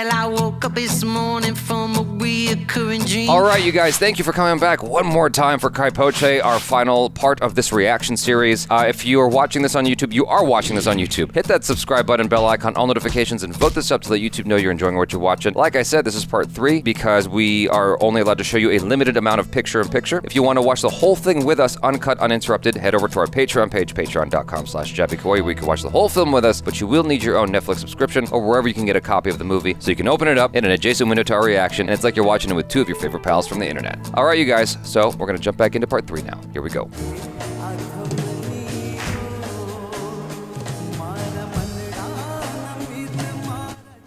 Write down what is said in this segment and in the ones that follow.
Well, I woke up this morning from a reoccurring dream. All right, you guys, thank you for coming back one more time for Kai Poche, our final part of this reaction series. If you are watching this on YouTube, you are watching this on YouTube. Hit that subscribe button, bell icon, all notifications, and vote this up to let YouTube know you're enjoying what you're watching. Like I said, this is part 3 because we are only allowed to show you a limited amount of picture-in-picture. If you want to watch the whole thing with us, uncut, uninterrupted, head over to our Patreon page, patreon.com/JabyKOAY, where you can watch the whole film with us, but you will need your own Netflix subscription or wherever you can get a copy of the movie, so you can open it up in an adjacent window to our reaction, and it's like you're watching it with 2 of your favorite pals from the internet. All right, you guys, so we're going to jump back into part 3 now. Here we go.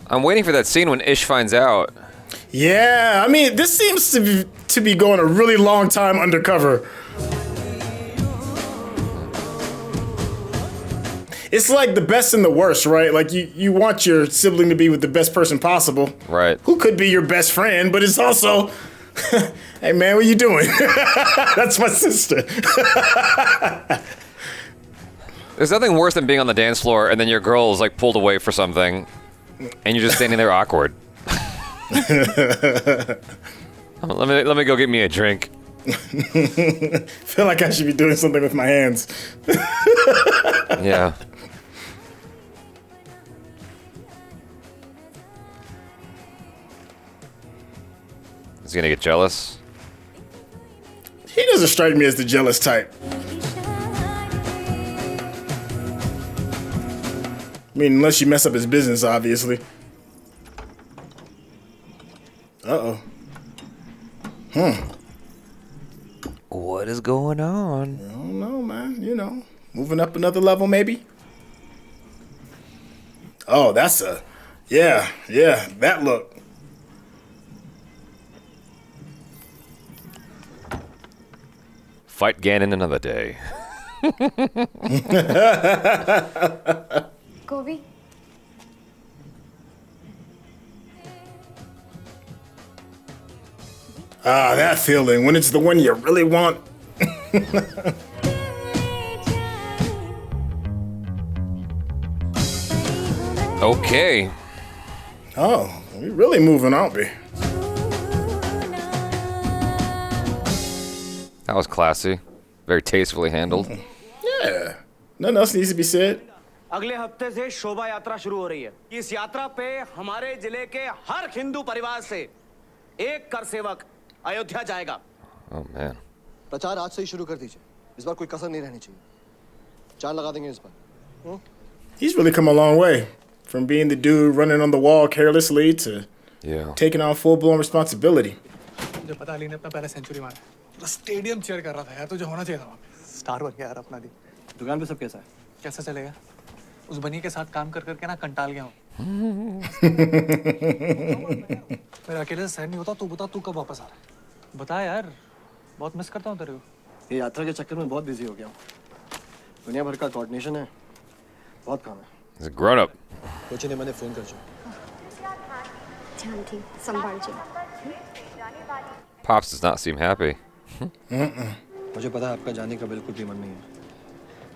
I'm waiting for that scene when Ish finds out. Yeah, I mean, this seems to be going a really long time undercover. It's like the best and the worst, right? Like, you want your sibling to be with the best person possible. Right. Who could be your best friend, but it's also, hey man, what you doing? That's my sister. There's nothing worse than being on the dance floor and then your girl is like pulled away for something and you're just standing there awkward. Let me go get me a drink. Feel like I should be doing something with my hands. Yeah. Is he gonna get jealous? He doesn't strike me as the jealous type. I mean, unless you mess up his business, obviously. Uh-oh. What is going on? I don't know, man. You know, moving up another level, maybe? Oh, that's a... Yeah, that look. Fight Ganon another day. Kobe. Ah, that feeling when it's the one you really want. Okay. Oh, we're really moving, aren't we? That was classy. Very tastefully handled. Yeah. Nothing else needs to be said. अगले हफ्ते से शोभा यात्रा शुरू हो रही है। इस यात्रा पे हमारे जिले के हर हिंदू परिवार से एक कर सेवक अयोध्या जाएगा। Oh man. प्रचार आज से ही शुरू कर दीजिए। इस बार कोई कसर नहीं रहनी चाहिए। चार लगा देंगे इस बार। He's really come a long way from being the dude running on the wall carelessly to taking on full-blown responsibility. मुझे पता अली ने अपना पहला सेंचुरी मारा। पूरा स्टेडियम चीयर कर रहा था यार, तुझे होना चाहिए था वहाँ पे। स्टार बन गया यार अपना दी। दुकान पे सब कैसा है? कैसा चलेगा? उस बनी के साथ काम कर करके ना कंटाल गया हूँ। मेरा अकेले से सहन नहीं होता। तू बता तू कब वापस आ रहा है? बता यार, बहुत मिस करता हूँ तेरे को। ये यात्रा के चक्कर में बहुत बिजी हो गया हूँ। दुनिया भर का कोऑर्डिनेशन है, बहुत काम है। He's a grown up. Coach ने मैंने फोन कर जो। जानती, संभाल जी। Pops does not seem happy. मुझे पता है आपका जाने का बिल्कुल भी मन नहीं है,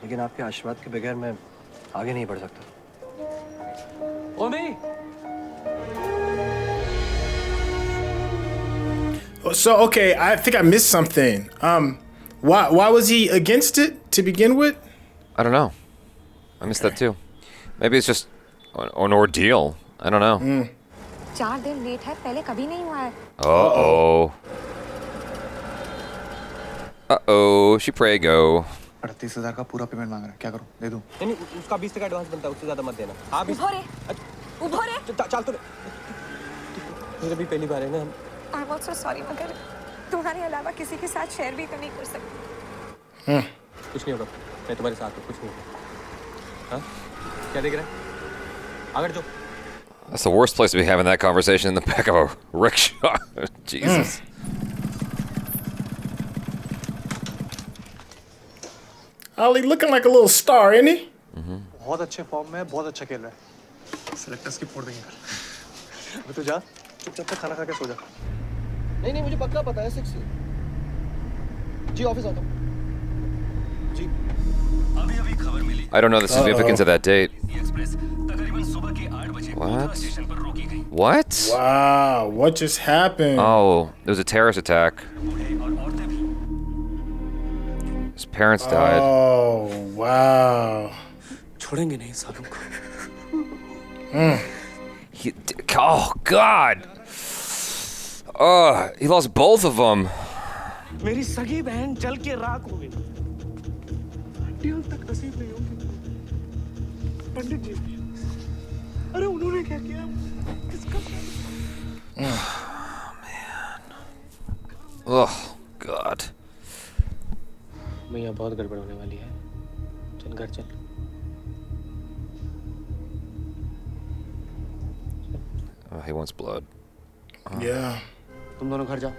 लेकिन आपके आशीर्वाद के बगैर मैं आगे नहीं बढ़ सकता। ओमी। So okay, I think I missed something. Why was he against it to begin with? I don't know. I missed that too. Maybe it's just an ordeal. I don't know. 4 दिन लेट है, पहले कभी नहीं हुआ है। Uh-oh. Uh-oh, she prego. 38,000 का पूरा payment मांग रहा है, क्या करूं? दे दूं? नहीं, उसका 20 का एडवांस बनता है, उससे ज्यादा मत देना। हाँ, 20। उभो रे। चल तो। मेरा भी पहली बार है ना। I'm also sorry, मगर तुम्हारे अलावा किसी के साथ शेयर भी तो नहीं कर सकती। कुछ नहीं होगा, मैं तुम्हारे साथ हूँ, कुछ नहीं होगा। हाँ? क्या देख रहा है? आगे जो। That's the worst place to be having that conversation, in the back of a rickshaw. Jesus. Ali looking like a little star, isn't he? बहुत अच्छे फॉर्म में, बहुत अच्छा खेल रहा है। सेलेक्टर्स की फोड़ देंगे कल। अबे तू जा, चुपचाप से खाना खा के सो जा। नहीं मुझे पक्का पता है 6 जी ऑफिस आता हूँ। जी। I don't know the significance of that date. What? What? Wow, what just happened? Oh, there was a terrorist attack. His parents died. Oh, wow. छोड़ेंगे नहीं सालों को. Oh, God. He lost both of them. मेरी सगी बहन जल के राख हो गई. ड्यूल तक नसीब नहीं होगी. पंडित जी, अरे उन्होंने क्या किया? किसका? Man. Oh, God. मैया बहुत गड़बड़ होने वाली है. चल घर चल. Oh, he wants blood. Yeah. तुम दोनों घर जाओ.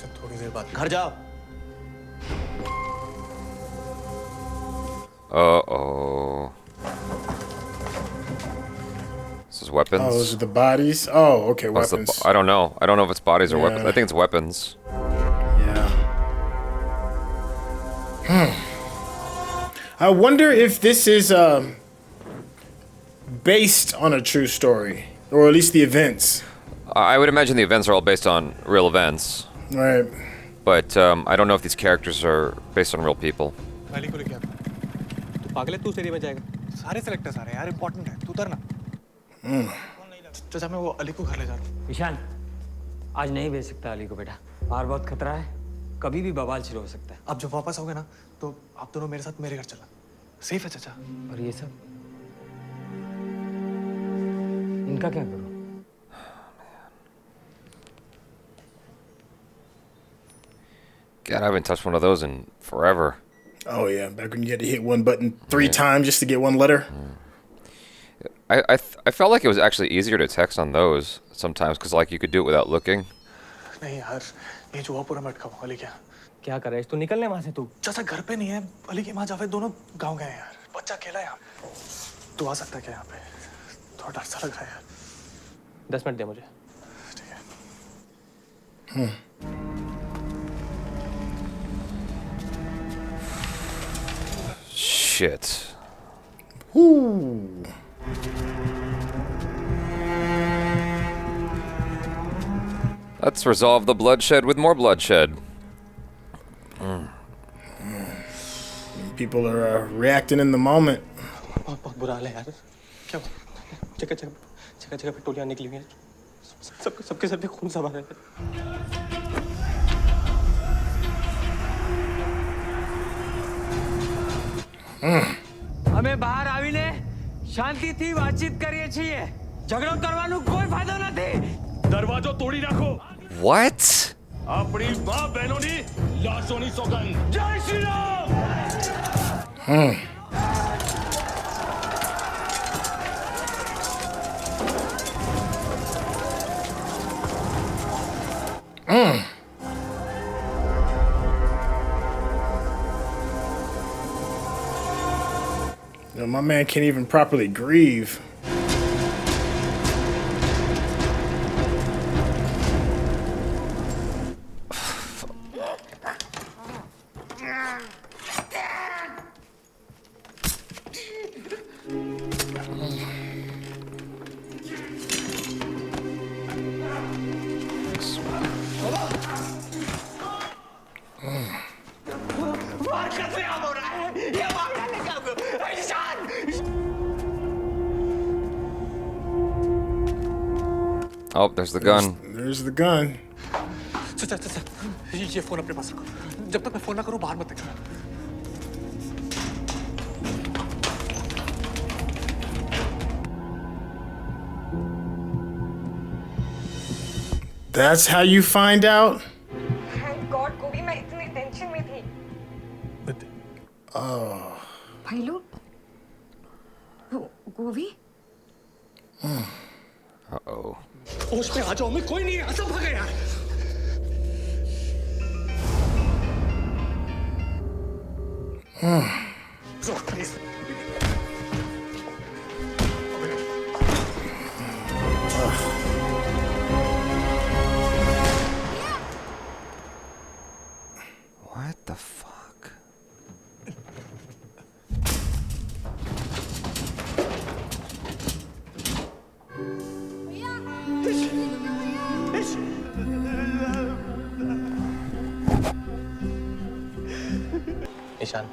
सब थोड़ी देर बाद. घर जाओ. Uh-oh. This is weapons? Oh, those are the bodies? Oh, okay, Oh, it's weapons. I don't know. I don't know if it's bodies or weapons. Yeah. I think it's weapons. Yeah. I wonder if this is based on a true story, or at least the events. I would imagine the events are all based on real events. Right. But I don't know if these characters are based on real people. Ali को लेके आ. तू पागल है? तू stadium में जाएगा. सारे selectors आ रहे हैं यार, इम्पोर्टेंट है. तू उतर ना. चाचा मैं वो अली को घर ले जा रहा हूँ. ईशान, आज नहीं भेज सकता अली को बेटा. बाहर बहुत खतरा है. कभी भी बवाल शुरू हो सकता है. आप जब वापस आओगे ना, तो आप दोनों मेरे साथ मेरे घर चला. सेफ है चाचा. और ये सब इनका क्या करूं? God, I haven't touched one of those in forever. Oh, yeah, back when you had to hit one button 3 times just to get one letter. I felt like it was actually easier to text on those sometimes because like you could do it without looking. नहीं यार, ये जो पूरा मटका हुआ. अली क्या? क्या कर रहा है? तू निकलने वहाँ से तू. चाचा घर पे नहीं है. अली की माँ जावेद दोनों गाँव गए हैं यार. बच्चा अकेला है यहाँ. तू आ सकता है क्या यहाँ पे? थोड़ा डर सा लग रहा है यार. 10 मिनट दे मुझे. ठीक है. Shit. Ooh. Let's resolve the bloodshed with more bloodshed. People are reacting in the moment. बहुत बहुत बुरा हाल है यार. क्या? जगह जगह पे टोलियां निकली हुई हैं. सबके सर पे खून सवार है. અમે બહાર આવીને શાંતિથી વાતચીત કરીએ છીએ. ઝઘડો કરવાનો કોઈ ફાયદો નથી. दरवाजो तोड़ी रखो. What? अपनी माँ बहनों ने लाशों सौगंध. जय Shri Ram. You know, my man can't even properly grieve. Oh, there's the gun. There's the gun. चाचा ये फोन अपने पास रखो. जब तक मैं फोन ना करूँ बाहर मत निकलना. That's how you find out? Thank God, गोभी मैं इतनी टेंशन में थी. भाई लोग, गोभी? Uh-oh. होश पे आ जाओ. मैं कोई नहीं है. सब भागे यार. Please. What the fuck? Ishan.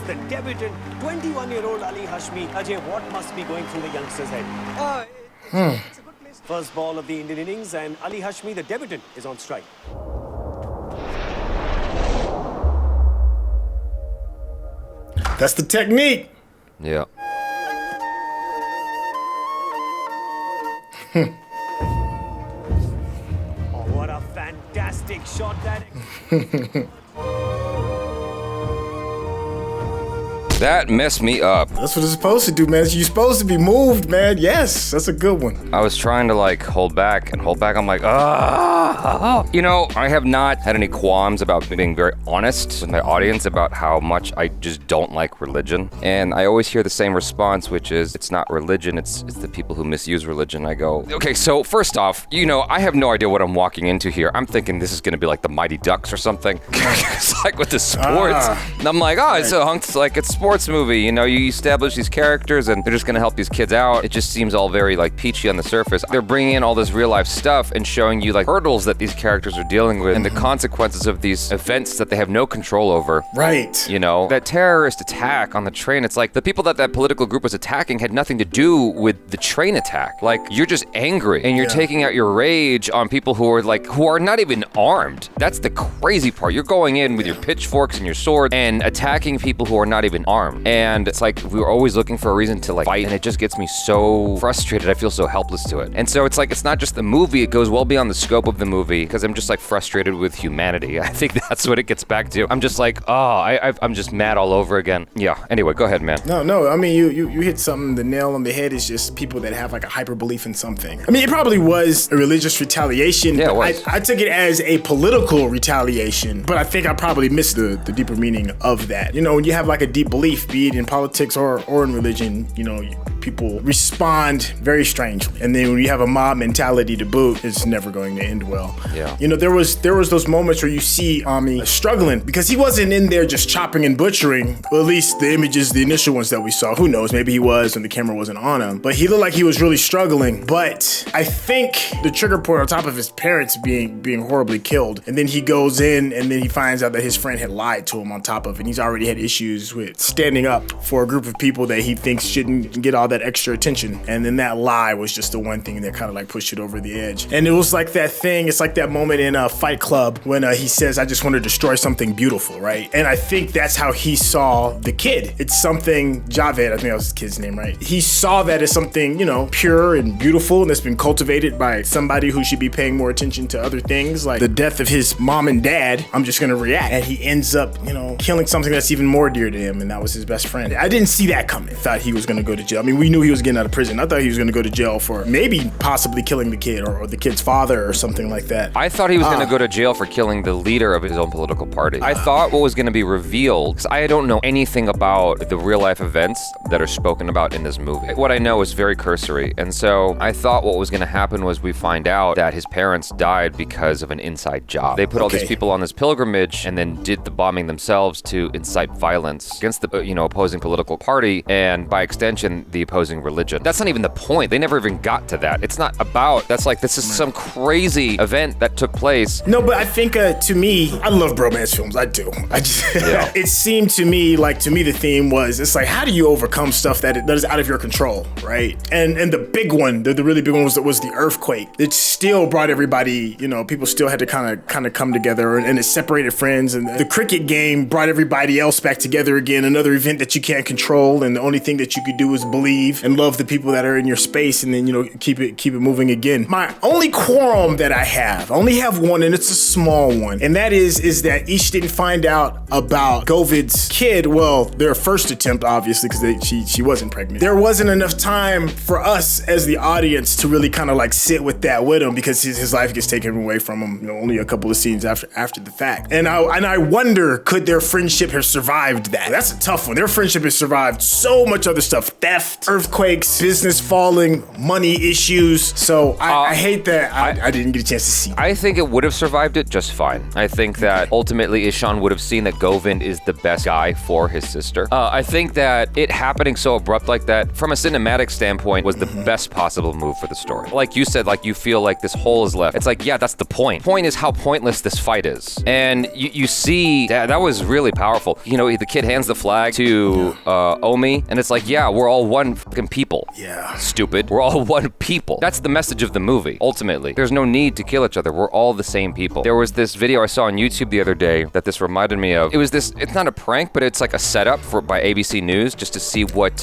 The debutant, 21-year-old Ali Hashmi. Ajay, what must be going through the youngster's head? It's a good place. First ball of the Indian innings, and Ali Hashmi, the debutant, is on strike. That's the technique. Yeah. Oh, what a fantastic shot that. That messed me up. That's what it's supposed to do, man. You're supposed to be moved, man. Yes, that's a good one. I was trying to like hold back. I'm like, ah. You know, I have not had any qualms about being very honest with my audience about how much I just don't like religion. And I always hear the same response, which is, it's not religion, it's the people who misuse religion. I go, okay, so first off, you know, I have no idea what I'm walking into here. I'm thinking this is gonna be like the Mighty Ducks or something. It's like with the sports. And I'm like, oh, it's like it's sports movie, you know, you establish these characters and they're just gonna help these kids out. It just seems all very like peachy on the surface. They're bringing in all this real life stuff and showing you like hurdles that these characters are dealing with and the consequences of these events that they have no control over. Right. You know, that terrorist attack on the train, it's like the people that political group was attacking had nothing to do with the train attack. Like, you're just angry and you're taking out your rage on people who are not even armed. That's the crazy part. You're going in with your pitchforks and your sword and attacking people who are not even armed. And it's like, we were always looking for a reason to like fight, and it just gets me so frustrated. I feel so helpless to it. And so it's like, it's not just the movie, it goes well beyond the scope of the movie, because I'm just like frustrated with humanity. I think that's what it gets back to. I'm just like, I'm just mad all over again. Yeah, anyway, go ahead, man. No, I mean, you hit something, the nail on the head is just people that have like a hyper belief in something. I mean, it probably was a religious retaliation. Yeah, it was. I took it as a political retaliation, but I think I probably missed the deeper meaning of that. You know, when you have like a deep belief, be it in politics or in religion, you know, people respond very strangely. And then when you have a mob mentality to boot, it's never going to end well. Yeah. You know, there was those moments where you see Ami struggling because he wasn't in there just chopping and butchering. Well, at least the images, the initial ones that we saw, who knows, maybe he was and the camera wasn't on him, but he looked like he was really struggling. But I think the trigger point on top of his parents being horribly killed, and then he goes in and then he finds out that his friend had lied to him on top of it. And he's already had issues with standing up for a group of people that he thinks shouldn't get all that extra attention. And then that lie was just the one thing that kind of like pushed it over the edge. And it was like that thing, it's like that moment in Fight Club when he says, I just want to destroy something beautiful, right? And I think that's how he saw the kid. It's something, Javed, I think that was his kid's name, right? He saw that as something, you know, pure and beautiful and that's been cultivated by somebody who should be paying more attention to other things, like the death of his mom and dad. I'm just gonna react. And he ends up, you know, killing something that's even more dear to him, and that was his best friend. I didn't see that coming. Thought he was gonna go to jail. I mean, we knew he was getting out of prison. I thought he was gonna go to jail for maybe possibly killing the kid or the kid's father or something like that. I thought he was gonna go to jail for killing the leader of his own political party. I thought what was gonna be revealed, because I don't know anything about the real life events that are spoken about in this movie. What I know is very cursory, and so I thought what was gonna happen was we find out that his parents died because of an inside job. They put all these people on this pilgrimage and then did the bombing themselves to incite violence against the, you know, opposing political party, and by extension, the opposing religion. That's not even the point. They never even got to that. It's not about, that's like, this is some crazy event that took place. No, but I think to me, I love bromance films. I do. It seemed to me like, the theme was, it's like, how do you overcome stuff that is out of your control, right? And the big one, the really big one was the earthquake. It still brought everybody, you know, people still had to kind of come together, and it separated friends. And the cricket game brought everybody else back together again, another event that you can't control, and the only thing that you could do is believe and love the people that are in your space, and then, you know, keep it moving again. My only quorum that I only have one, and it's a small one, and that is that Ish didn't find out about Govid's kid. Well, their first attempt, obviously, because she wasn't pregnant. There wasn't enough time for us as the audience to really kind of like sit with that with him, because his life gets taken away from him, you know, only a couple of scenes after the fact. And I wonder, could their friendship have survived that? That's a tough one. Their friendship has survived so much other stuff, theft, earthquakes, business falling, money issues. So I hate that I didn't get a chance to see. I think it would have survived it just fine. I think that ultimately Ishan would have seen that Govind is the best guy for his sister. I think that it happening so abrupt like that, from a cinematic standpoint, was the best possible move for the story. Like you said, like you feel like this hole is left. It's like, yeah, that's the point. Point is how pointless this fight is. And you see, that was really powerful. You know, the kid hands the flag to Omi, and it's like, yeah, we're all one fucking people. Yeah. Stupid. We're all one people. That's the message of the movie, ultimately. There's no need to kill each other. We're all the same people. There was this video I saw on YouTube the other day that this reminded me of. It was this, it's not a prank, but it's like a setup by ABC News just to see what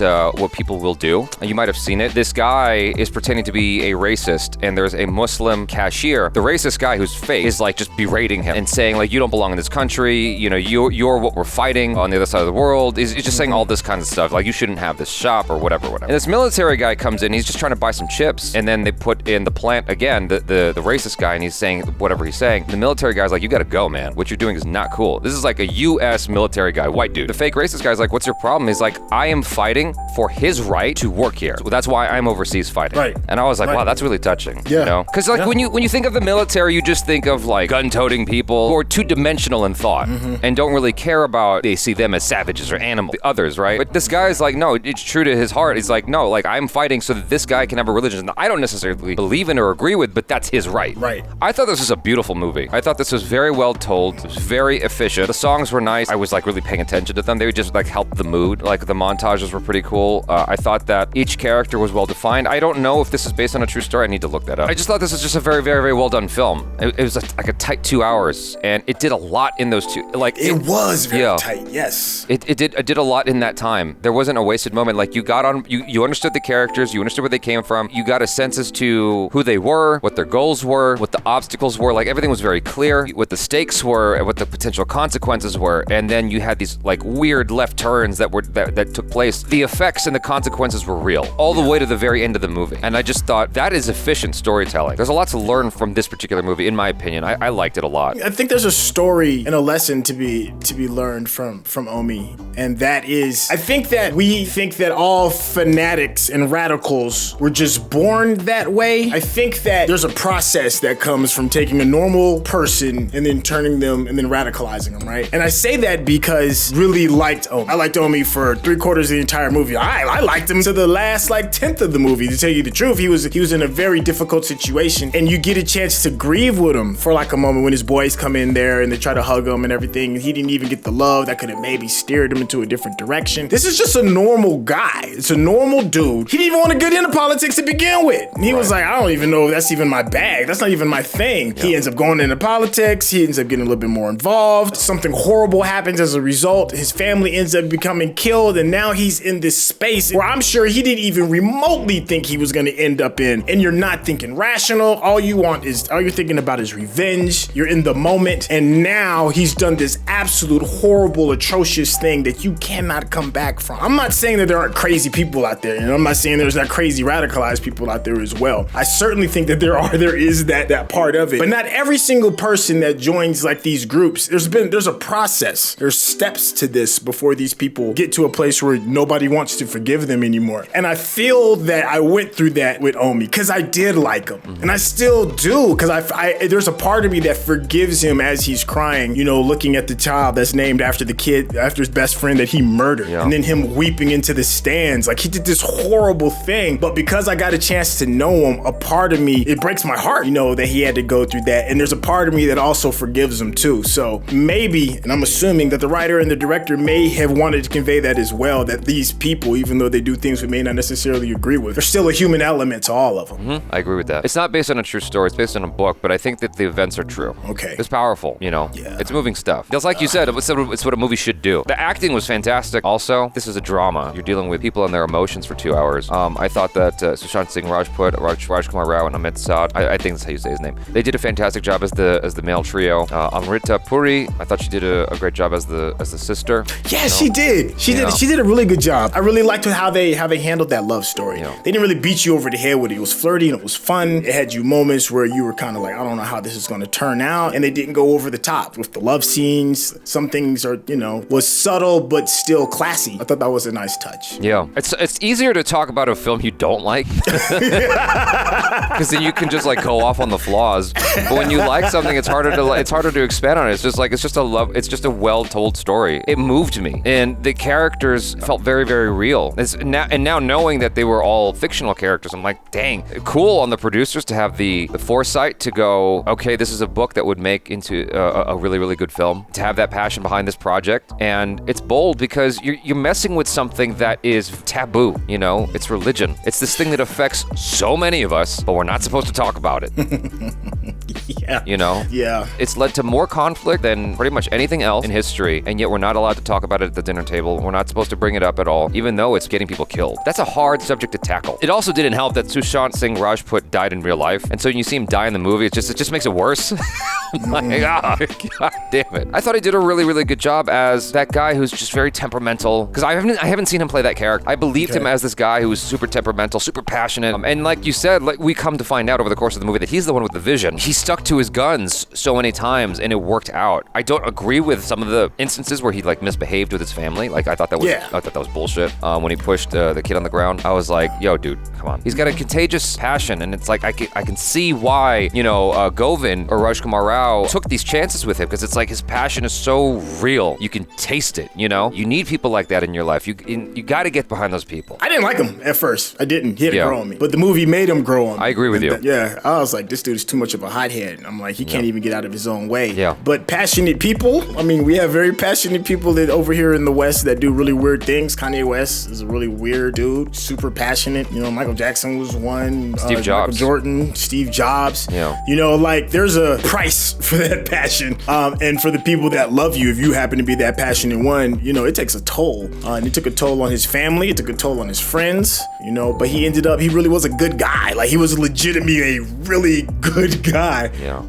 people will do. You might have seen it. This guy is pretending to be a racist, and there's a Muslim cashier. The racist guy who's fake is like just berating him and saying like, you don't belong in this country, you know, you're what we're fighting on the other side of the world. He's just saying all this kind of stuff, like you shouldn't have this shop or whatever. And this military guy comes in, he's just trying to buy some chips, and then they put in the plant again, the racist guy, and he's saying whatever he's saying. The military guy's like, you gotta go, man. What you're doing is not cool. This is like a US military guy, white dude. The fake racist guy's like, what's your problem? He's like, I am fighting for his right to work here. So that's why I'm overseas fighting. Right. And I was like, wow, that's really touching. Yeah. You know? Because like when you think of the military, you just think of like gun-toting people who are two-dimensional in thought and don't really care about, they see them as savages or animals, the others, right? But this guy's like, no, it's true to his heart. He's like, no, like I'm fighting so that this guy can have a religion that I don't necessarily believe in or agree with, but that's his right. Right. I thought this was a beautiful movie. I thought this was very well told. It was very efficient. The songs were nice. I was like really paying attention to them. They would just like help the mood. Like the montages were pretty cool. I thought that each character was well defined. I don't know if this is based on a true story. I need to look that up. I just thought this was just a very, very, very well done film. It was like a tight 2 hours, and it did a lot in those two. Like it was very tight. Yes. It did a lot in that time. There wasn't a wasted moment. Like you got on, you understood the characters, you understood where they came from, you got a sense as to who they were, what their goals were, what the obstacles were. Like everything was very clear, what the stakes were, and what the potential consequences were. And then you had these like weird left turns that took place. The effects and the consequences were real, all the way to the very end of the movie. And I just thought that is efficient storytelling. There's a lot to learn from this particular movie, in my opinion. I liked it a lot. I think there's a story and a lesson to be learned from Omi, and that is, I think that we think that all fanatics and radicals were just born that way. I think that there's a process that comes from taking a normal person and then turning them and then radicalizing them, right? And I say that because really liked Omi. I liked Omi for 3/4 of the entire movie. I liked him to the last like 10th of the movie, to tell you the truth. He was in a very difficult situation, and you get a chance to grieve with him for like a moment when his boys come in there and they try to hug him and everything. He didn't even get the love that could have maybe steered him into a different direction. This is just a normal guy. It's a normal dude. He didn't even want to get into politics to begin with. And he was like, I don't even know if that's even my bag. That's not even my thing. Yeah. He ends up going into politics. He ends up getting a little bit more involved. Something horrible happens as a result. His family ends up becoming killed, and now he's in this space where I'm sure he didn't even remotely think he was going to end up in. And you're not thinking rational. All you're thinking about is revenge. You're in the moment, and now he's done this absolute horrible, atrocious thing that you cannot come back from. I'm not saying that there aren't crazy people out there, and I'm not saying there's not crazy radicalized people out there as well. I certainly think that there is that part of it, but not every single person that joins like these groups. There's a process. There's steps to this before these people get to a place where nobody wants to forgive them anymore. And I feel that I went through that with Omi because I did like him, and I still do, because there's a part of me that forgives him as he's crying, you know, looking at the child that's named after the kid, after his best friend that he murdered, and then him weeping into the stands. Like, he did this horrible thing, but because I got a chance to know him, a part of me, it breaks my heart, you know, that he had to go through that. And there's a part of me that also forgives him too. So maybe, and I'm assuming that the writer and the director may have wanted to convey that as well, that these people, even though they do things we may not necessarily agree with, there's still a human element to all of them. I agree with that. It's not based on a true story, it's based on a book, but I think that the events are true. Okay. It's powerful, you know? Yeah. It's moving stuff. Just like you said, it's what a movie should do. The acting was fantastic. Also, this is a drama. You're dealing with people and their emotions for 2 hours. I thought that Sushant Singh Rajput, Rajkummar Rao, and Amit Sadh, I think that's how you say his name. They did a fantastic job as the male trio. Amrita Puri, I thought she did a great job as the sister. Yeah, you know? She did. She did a really good job. I really liked how they handled that love story. Yeah. They didn't really beat you over the head with it. It was flirty and it was fun. It had you moments where you were kind of like, I don't know how this is going to turn out. And they didn't go over the top with the love scenes. Some things are, was subtle but still classy. I thought that was a nice touch. Yeah. It's it's easier to talk about a film you don't like, because then you can just like go off on the flaws. But when you like something, it's harder to expand on it. It's just a well-told story. It moved me, and the characters felt very, very real. Now knowing that they were all fictional characters, I'm like, dang, cool on the producers to have the foresight to go, okay, this is a book that would make into a really, really good film. To have that passion behind this project, and it's bold because you're messing with something that is taboo. You know, it's religion. It's this thing that affects so many of us, but we're not supposed to talk about it. Yeah. You know? Yeah. It's led to more conflict than pretty much anything else in history, and yet we're not allowed to talk about it at the dinner table. We're not supposed to bring it up at all, even though it's getting people killed. That's a hard subject to tackle. It also didn't help that Sushant Singh Rajput died in real life, and so when you see him die in the movie, it just makes it worse. Like, God damn it. I thought he did a really, really good job as that guy who's just very temperamental, because I haven't seen him play that character. I believed him as this guy who was super temperamental, super passionate, and like you said, like we come to find out over the course of the movie that he's the one with the vision. He stuck to his guns so many times, and it worked out. I don't agree with some of the instances where he like misbehaved with his family. Like I thought that was bullshit. When he pushed the kid on the ground, I was like, yo, dude, come on. He's got a contagious passion, and it's like I can see why, you know, Govind or Rajkummar Rao took these chances with him, because it's like his passion is so real. You can taste it, you know? You need people like that in your life. You got to get behind those people. I didn't like him at first. I didn't. He had to grow on me. But the movie made him grow on me. I agree with you. Yeah. I was like, this dude is too much of a hothead. I'm like, he can't even get out of his own way. Yeah. But passionate people, I mean, we have very passionate people that over here in the West that do really weird things. Kanye West is a really weird dude, super passionate. You know, Michael Jackson was one. Steve Jobs. Michael Jordan, Steve Jobs. Yeah. You know, like there's a price for that passion. And for the people that love you, if you happen to be that passionate one, you know, it takes a toll. And it took a toll on his family. It took a toll on his friends, you know, but he really was a good guy. Like he was legitimately a really good guy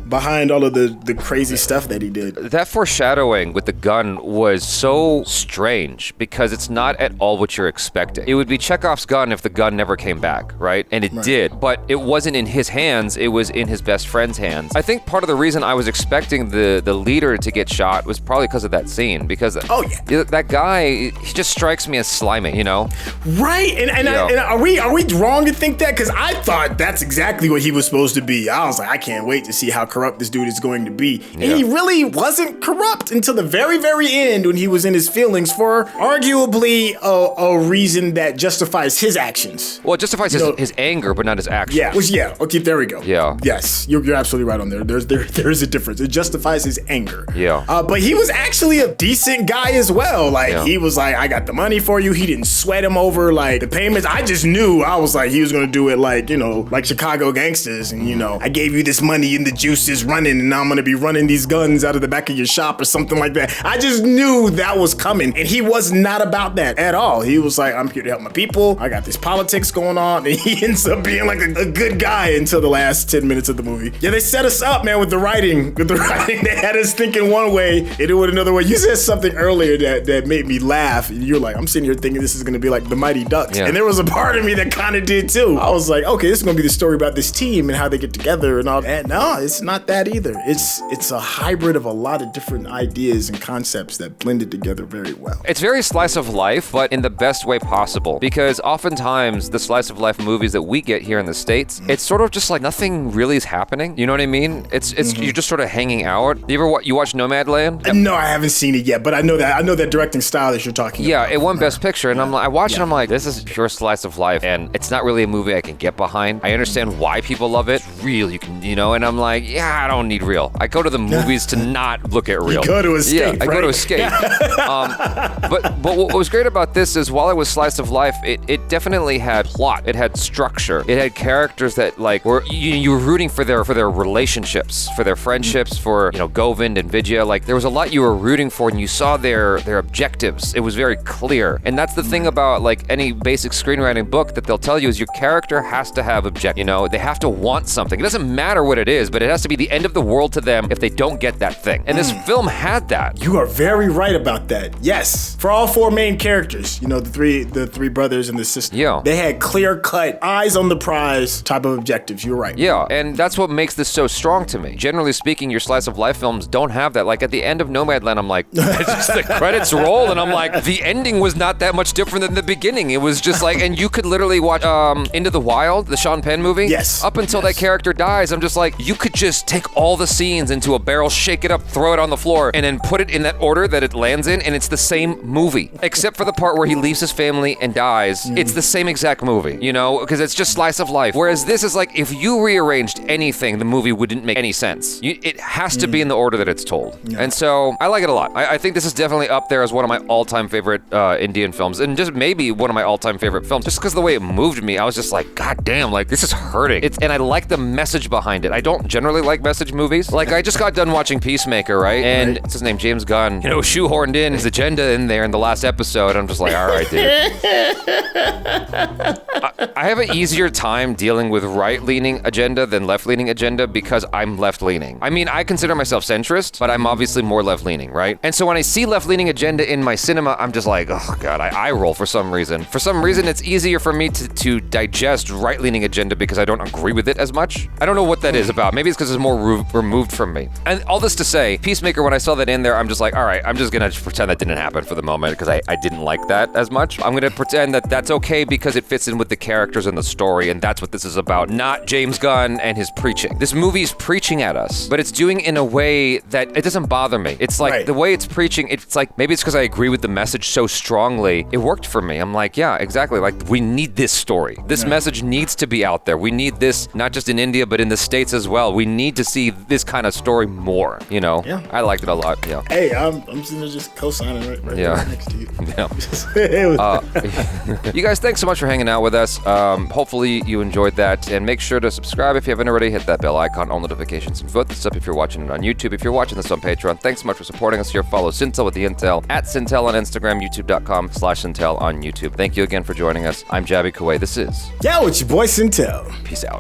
behind all of the crazy stuff that he did. That foreshadowing with the gun was so strange because it's not at all what you're expecting. It would be Chekhov's gun if the gun never came back, right? And it did, but it wasn't in his hands, it was in his best friend's hands. I think part of the reason I was expecting the leader to get shot was probably because of that scene, because that guy, he just strikes me as slimy, you know? Right, and are we wrong to think that? Because I thought that's exactly what he was supposed to be. I was like, I can't wait to see how corrupt this dude is going to be. And he really wasn't corrupt until the very, very end when he was in his feelings for arguably a reason that justifies his actions. Well, it justifies his anger, but not his actions. Yeah, okay, there we go. Yeah. Yes, you're absolutely right on there. There is a difference. It justifies his anger. Yeah. But he was actually a decent guy as well. Like, he was like, I got the money for you. He didn't sweat him over, like, the payments. I just knew, I was like, he was gonna do it like, you know, like Chicago gangsters. And, you know, I gave you this money and the juice is running, and now I'm gonna be running these guns out of the back of your shop or something like that. I just knew that was coming. And he was not about that at all. He was like, I'm here to help my people. I got this politics going on. And he ends up being like a good guy until the last 10 minutes of the movie. Yeah, they set us up, man, with the writing. They had us thinking one way and it went another way. You said something earlier that made me laugh. And you're like, I'm sitting here thinking this is gonna be like the Mighty Ducks. And there was a part of me that kind of did too. I was like, okay, this is gonna be the story about this team and how they get together and all that. No, it's not that either. It's a hybrid of a lot of different ideas and concepts that blended together very well. It's very slice of life, but in the best way possible. Because oftentimes the slice of life movies that we get here in the States, it's sort of just like nothing really is happening. You know what I mean? It's you're just sort of hanging out. You watch Nomadland? No, I haven't seen it yet, but I know that directing style that you're talking about. Yeah, it won Best Picture, and I watch it, I'm like, this is pure slice of life, and it's not really a movie I can get behind. I understand why people love it. It's real, and I'm like, I don't need real. I go to the movies to not look at real. You go to escape, I go to escape. But what was great about this is while it was slice of life, it definitely had plot. It had structure. It had characters that like were you were rooting for their relationships, for their friendships, for Govind and Vijaya. Like there was a lot you were rooting for, and you saw their objectives. It was very clear, and that's the thing about like any basic screenwriting book that they'll tell you is your character has to have objective. They have to want something. It doesn't matter what it is, but it has to be the end of the world to them if they don't get that thing. And this film had that. You are very right about that. Yes. Yes. For all 4 main characters, you know, the three brothers and the sister. Yeah. They had clear-cut, eyes on the prize type of objectives. You're right. Yeah, and that's what makes this so strong to me. Generally speaking, your slice of life films don't have that. Like at the end of Nomadland, I'm like, it's just the credits roll, and I'm like, the ending was not that much different than the beginning. It was just like, and you could literally watch Into the Wild, the Sean Penn movie. Yes. Up until that character dies, I'm just like, you could just take all the scenes into a barrel, shake it up, throw it on the floor, and then put it in that order that it lands in, and it's the same movie. Except for the part where he leaves his family and dies. It's the same exact movie, you know, because it's just slice of life. Whereas this is like, if you rearranged anything, the movie wouldn't make any sense. It has to be in the order that it's told. And so, I like it a lot. I think this is definitely up there as one of my all-time favorite Indian films, and just maybe one of my all-time favorite films. Just because of the way it moved me, I was just like, God damn, like, this is hurting. And I like the message behind it. I don't generally like message movies. Like, I just got done watching Peacemaker, right? And what's his name? James Gunn, you know, shoehorned in his agenda in there in the last episode. I'm just like, all right, dude. I have an easier time dealing with right-leaning agenda than left-leaning agenda because I'm left-leaning. I mean, I consider myself centrist, but I'm obviously more left-leaning, right? And so when I see left-leaning agenda in my cinema, I'm just like, oh God, I roll for some reason. For some reason, it's easier for me to digest right-leaning agenda because I don't agree with it as much. I don't know what that is about. Maybe it's because it's more removed from me. And all this to say, Peacemaker, when I saw that in there, I'm just like, all right, I'm just gonna pretend that didn't happen for the moment because I didn't like that as much. I'm gonna pretend that that's okay because it fits in with the characters and the story, and that's what this is about, not James Gunn and his preaching. This movie's preaching at us, but it's doing in a way that it doesn't bother me. It's like the way it's preaching, it's like, maybe it's because I agree with the message so strongly, it worked for me. I'm like, yeah, exactly. Like, we need this story. This message needs to be out there. We need this, not just in India, but in the States as well. We need to see this kind of story more, you know? Yeah. I liked it a lot, yeah. Hey, I'm sitting there just co-signing right there next to you. Yeah. You guys, thanks so much for hanging out with us. Hopefully you enjoyed that, and make sure to subscribe if you haven't already. Hit that bell icon, all notifications, and vote this up if you're watching it on YouTube. If you're watching this on Patreon, thanks so much for supporting us here. Follow SYNTELL with the Intel at SYNTELL on Instagram, youtube.com/SYNTELL on YouTube. Thank you again for joining us. I'm Jaby KOAY. This is... Yeah, with your boy SYNTELL. Peace out.